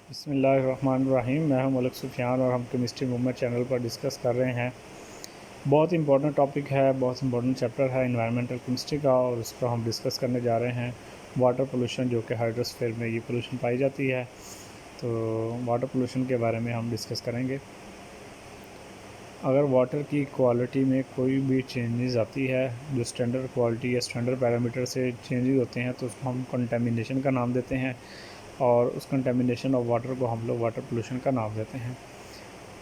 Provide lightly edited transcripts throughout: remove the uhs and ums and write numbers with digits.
बिस्मिल्लाहिर्रहमानिर्रहीम। मैं हूं मलिक सुफ़ियान और हम केमिस्ट्री मूवमेंट चैनल पर डिस्कस कर रहे हैं। बहुत इंपॉर्टेंट टॉपिक है, बहुत इंपॉर्टेंट चैप्टर है इन्वायरमेंटल केमिस्ट्री का, और उसको हम डिस्कस करने जा रहे हैं। वाटर पोल्यूशन, जो कि हाइड्रोस्फीयर में ये पोल्यूशन पाई जाती है, तो वाटर पोल्यूशन के बारे में हम डिस्कस करेंगे। अगर वाटर की क्वालिटी में कोई भी चेंजेस आती है, जो स्टैंडर्ड क्वालिटी या स्टैंडर्ड पैरामीटर से चेंजेस होते हैं, तो उसको हम कंटेमिनेशन का नाम देते हैं, और उस कंटेमिनेशन ऑफ वाटर को हम लोग वाटर पोल्यूशन का नाम देते हैं।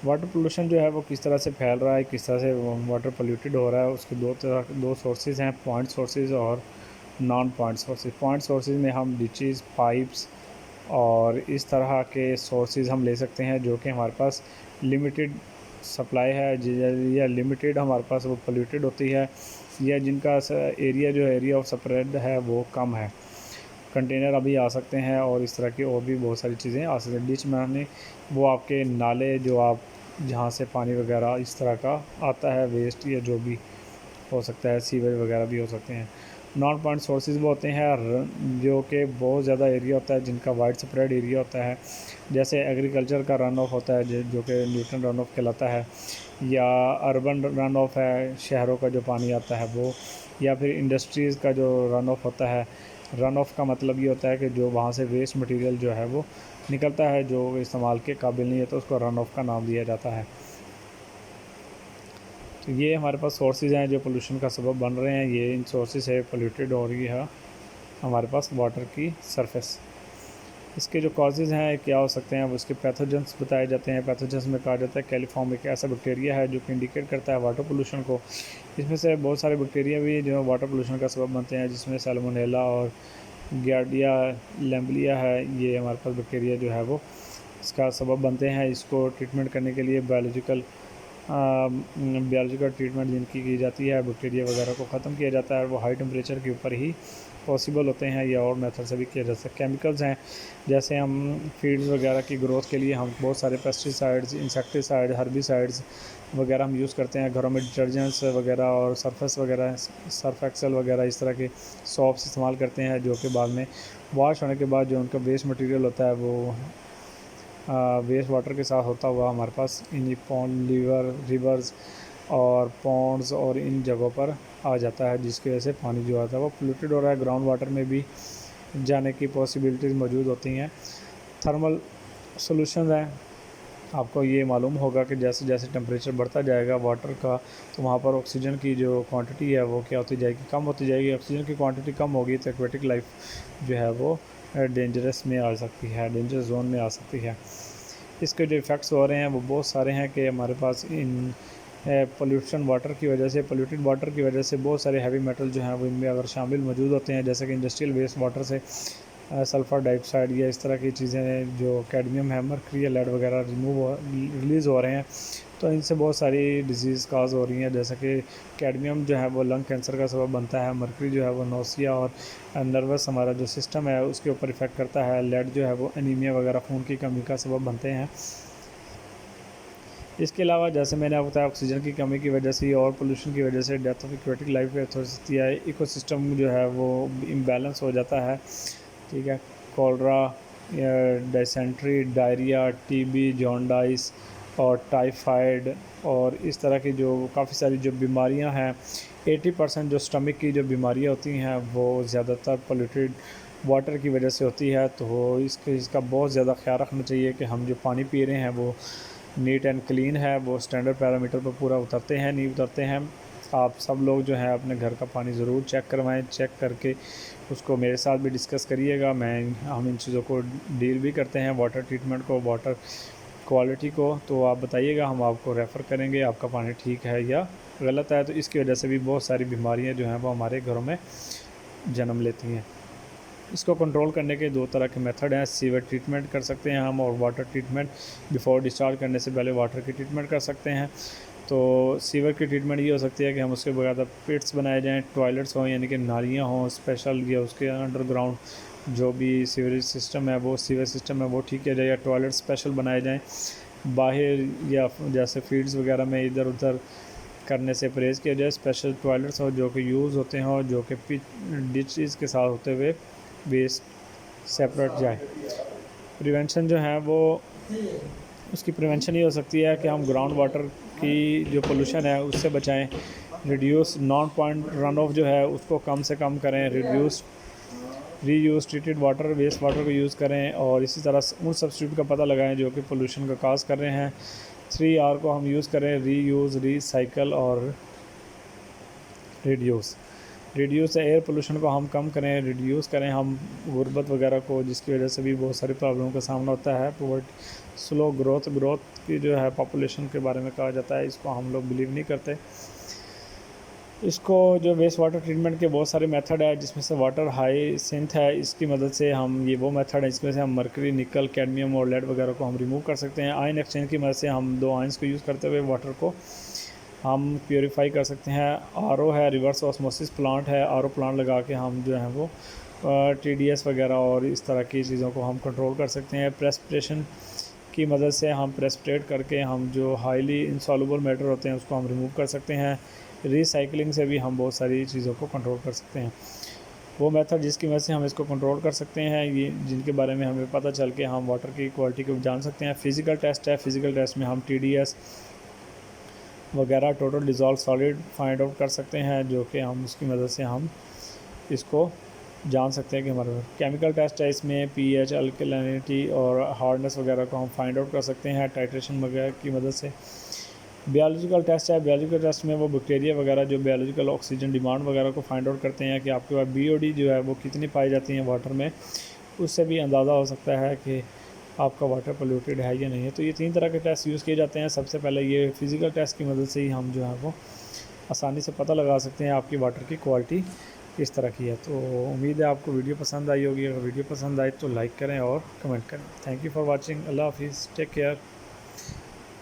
वाटर पोल्यूशन जो है वो किस तरह से फैल रहा है, किस तरह से वाटर पोल्यूटेड हो रहा है, उसके दो सोर्सेज हैं, पॉइंट सोर्सेज और non point sources. Point sources में हम डिचेस, पाइप्स और इस तरह के सोर्सेज हम ले सकते हैं, जो कि हमारे पास लिमिटेड सप्लाई है या लिमिटेड हमारे पास वो पोल्यूटेड होती है, या जिनका एरिया जो एरिया ऑफ स्प्रेड है वो कम है। कंटेनर अभी आ सकते हैं, और इस तरह की और भी बहुत सारी चीज़ें आ सकती हैं। डिच में वो आपके नाले, जो आप जहाँ से पानी वगैरह इस तरह का आता है, वेस्ट या जो भी हो सकता है, सीवेज वगैरह भी हो सकते हैं। नॉन पॉइंट सोर्सेज वो होते हैं जो कि बहुत ज़्यादा एरिया होता है, जिनका वाइड स्प्रेड एरिया होता है, जैसे एग्रीकल्चर का रन ऑफ होता है जो कि न्यूट्रन रन ऑफ कहलाता है, या अर्बन रन ऑफ है, शहरों का जो पानी आता है वो, या फिर इंडस्ट्रीज़ का जो रन ऑफ होता है। रन ऑफ का मतलब ये होता है कि जो वहाँ से वेस्ट मटेरियल जो है वो निकलता है, जो इस्तेमाल के काबिल नहीं है, तो उसको रन ऑफ का नाम दिया जाता है। तो ये हमारे पास सोर्सेज हैं जो पोल्यूशन का सबब बन रहे हैं। ये इन सोर्सेज से पोल्यूटेड हो रही है हमारे पास वाटर की सरफेस। इसके जो कॉजेज़ हैं क्या हो सकते हैं, वो उसके पैथोजेंस बताए जाते हैं। पैथोजेंस में कहा जाता है कैलिफॉर्म एक ऐसा बैक्टीरिया है जो कि इंडिकेट करता है वाटर पोल्यूशन को। इसमें से बहुत सारे बैक्टीरिया भी जो वाटर पोल्यूशन का सबब बनते हैं, जिसमें सैल्मोनेला और गियार्डिया लैम्बलिया है। ये हमारे पास बैक्टीरिया जो है वो इसका सबब बनते हैं। इसको ट्रीटमेंट करने के लिए बायोलॉजिकल ट्रीटमेंट जिनकी की जाती है, बैक्टीरिया वगैरह को ख़त्म किया जाता है, वो हाई टेम्परेचर के ऊपर ही पॉसिबल होते हैं, या और मेथड से भी किया जा सकता है। केमिकल्स हैं, जैसे हम फीड्स वगैरह की ग्रोथ के लिए हम बहुत सारे पेस्टिसाइड्स, इंसेक्टिसाइड, हर्बिसाइड्स वगैरह हम यूज़ करते हैं। घरों में डिटर्जेंट्स वगैरह और सरफेस वगैरह, सर्फ एक्सेल वगैरह इस तरह के सॉप्स इस्तेमाल करते हैं, जो कि बाद में वॉश होने के बाद जो उनका वेस्ट मटेरियल होता है वो वेस्ट वाटर के साथ होता हुआ हमारे पास इन पॉन्ड, रिवर्स और पॉन्ड्स और इन जगहों पर आ जाता है, जिसकी वजह से पानी जो आता है वो पोल्यूटेड हो रहा है। ग्राउंड वाटर में भी जाने की पॉसिबिलिटीज़ मौजूद होती हैं। थर्मल सॉल्यूशंस हैं। आपको ये मालूम होगा कि जैसे जैसे टेम्परेचर बढ़ता जाएगा वाटर का, तो वहाँ पर ऑक्सीजन की जो क्वांटिटी है वो क्या होती जाएगी, कम होती जाएगी। ऑक्सीजन की क्वांटिटी कम होगी तो एक्वेटिक लाइफ जो है वो डेंजरस में आ सकती है, डेंजरस जोन में आ सकती है। इसके जो इफ़ेक्ट्स हो रहे हैं वो बहुत सारे हैं कि हमारे पास इन पोल्यूशन वाटर की वजह से, पोल्यूटेड वाटर की वजह से बहुत सारे हैवी मेटल जो हैं वो इनमें अगर शामिल मौजूद होते हैं, जैसे कि इंडस्ट्रियल वेस्ट वाटर से सल्फ़र डाइऑक्साइड या इस तरह की चीज़ें, जो कैडमियम है, मर्करी या लेड वगैरह रिलीज़ हो रहे हैं, तो इनसे बहुत सारी डिजीज़ काज हो रही हैं। जैसे कि कैडमियम जो है वो लंग कैंसर का सबब बनता है, मर्करी जो है वो नोसिया और नर्वस हमारा जो सिस्टम है उसके ऊपर इफ़ेक्ट करता है, लेड जो है वो एनीमिया वगैरह खून की कमी का सबब बनते हैं। इसके अलावा जैसे मैंने आपको बताया, ऑक्सीजन की कमी की वजह से और पोल्यूशन की वजह से डेथ ऑफ एक्वेटिक लाइफ हो सकती है। इकोसिस्टम जो है वो इम्बैलेंस हो जाता है, ठीक है। कॉलरा, डायसेंट्री, डायरिया, टीबी, जॉन्डाइस और टाइफाइड और इस तरह की जो काफ़ी सारी जो बीमारियां हैं, 80% जो स्टमक की जो बीमारियां होती हैं वो ज़्यादातर पोल्यूटेड वाटर की वजह से होती है। तो इसका बहुत ज़्यादा ख्याल रखना चाहिए कि हम जो पानी पी रहे हैं वो नीट एंड क्लीन है, वो स्टैंडर्ड पैरामीटर पर पूरा उतरते हैं नहीं उतरते हैं। आप सब लोग जो है अपने घर का पानी ज़रूर चेक करवाएं, चेक करके उसको मेरे साथ भी डिस्कस करिएगा। हम इन चीज़ों को डील भी करते हैं, वाटर ट्रीटमेंट को, वाटर क्वालिटी को, तो आप बताइएगा, हम आपको रेफ़र करेंगे आपका पानी ठीक है या गलत है। तो इसकी वजह से भी बहुत सारी बीमारियां जो हैं वो हमारे घरों में जन्म लेती हैं। इसको कंट्रोल करने के दो तरह के मेथड हैं। सीवर ट्रीटमेंट कर सकते हैं हम, और वाटर ट्रीटमेंट बिफोर डिस्चार्ज करने से पहले वाटर की ट्रीटमेंट कर सकते हैं। तो सीवर की ट्रीटमेंट ये हो सकती है कि हम उसके बकायदा पिट्स बनाए जाएँ, टॉयलेट्स हों यानी कि नालियाँ हों स्पेशल, या उसके अंडरग्राउंड जो भी सीवरेज सिस्टम है वो सीवर सिस्टम है वो ठीक किया जाए, या टॉयलेट स्पेशल बनाए जाएँ बाहर, या जैसे फील्ड्स वगैरह में इधर उधर करने से परहेज़ किया जाए। स्पेशल टॉयलेट्स हो जो कि यूज़ होते हैं और जो कि डिचेज़ के साथ होते हुए वेस्ट सेपरेट जाए। प्रिवेंशन जो है वो उसकी प्रिवेंशन ये हो सकती है कि हम ग्राउंड वाटर की जो पोल्यूशन है उससे बचाएं, reduce non point run off जो है उसको कम से कम करें, reduce reuse treated water waste water को यूज़ करें, और इसी तरह उन सब्स्टिट्यूट का पता लगाएं जो कि पोल्यूशन का काज कर रहे हैं। 3R को हम यूज़ करें, रीयूज़, रीसाइकल और रिड्यूस। रिड्यूस एयर पोल्यूशन को हम कम करें, रिड्यूस करें हम गुर्बत वगैरह को, जिसकी वजह से भी बहुत सारी प्रॉब्लम का सामना होता है। पोवर्टी, स्लो ग्रोथ की जो है पॉपुलेशन के बारे में कहा जाता है, इसको हम लोग बिलीव नहीं करते। इसको जो वेस्ट वाटर ट्रीटमेंट के बहुत सारे मेथड है, जिसमें से वाटर हाई सिंथ है, इसकी मदद से हम ये वो मेथड है इसमें से हम मरकरी, निकल, कैडमियम और लेड वगैरह को हम रिमूव कर सकते हैं। आयन एक्सचेंज की मदद से हम 2 आयंस को यूज़ करते हुए वाटर को हम प्योरीफाई कर सकते हैं। आरओ है, रिवर्स ऑस्मोसिस प्लांट है, आरओ प्लांट लगा के हम जो है वो टीडीएस वगैरह और इस तरह की चीज़ों को हम कंट्रोल कर सकते हैं। प्रेस्पिरेशन की मदद से हम प्रेस्पिरेट करके हम जो हाईली इंसॉल्युबल मैटर होते हैं उसको हम रिमूव कर सकते हैं। रिसाइकलिंग से भी हम बहुत सारी चीज़ों को कंट्रोल कर सकते हैं। वो मेथड जिसकी वजह से हम इसको कंट्रोल कर सकते हैं, ये जिनके बारे में हमें पता चल के हम वाटर की क्वालिटी को जान सकते हैं। फ़िज़िकल टेस्ट है, फ़िज़िकल टेस्ट में हम टीडीएस वगैरह, total dissolve solid find out कर सकते हैं, जो कि हम उसकी मदद से हम इसको जान सकते हैं कि हमारे केमिकल टेस्ट है, इसमें पीएच, अल्कलिनिटी और हार्डनेस वगैरह को हम फाइंड आउट कर सकते हैं टाइट्रेशन वगैरह की मदद से। बायोलॉजिकल टेस्ट है, बायोलॉजिकल टेस्ट में वो बैक्टीरिया वगैरह जो बायोलॉजिकल ऑक्सीजन डिमांड वगैरह को फाइंड आउट करते हैं कि आपके पास बीओडी जो है वो कितनी पाई जाती हैं वाटर में, उससे भी अंदाज़ा हो सकता है कि आपका वाटर पोल्यूटेड है या नहीं है। तो ये 3 तरह के टेस्ट यूज़ किए जाते हैं। सबसे पहले ये फ़िज़िकल टेस्ट की मदद से ही हम जो है वो आसानी से पता लगा सकते हैं आपकी वाटर की क्वालिटी किस तरह की है। तो उम्मीद है आपको वीडियो पसंद आई होगी। अगर वीडियो पसंद आए तो लाइक करें और कमेंट करें। Thank you for watching. अल्लाह हाफिज़, टेक केयर।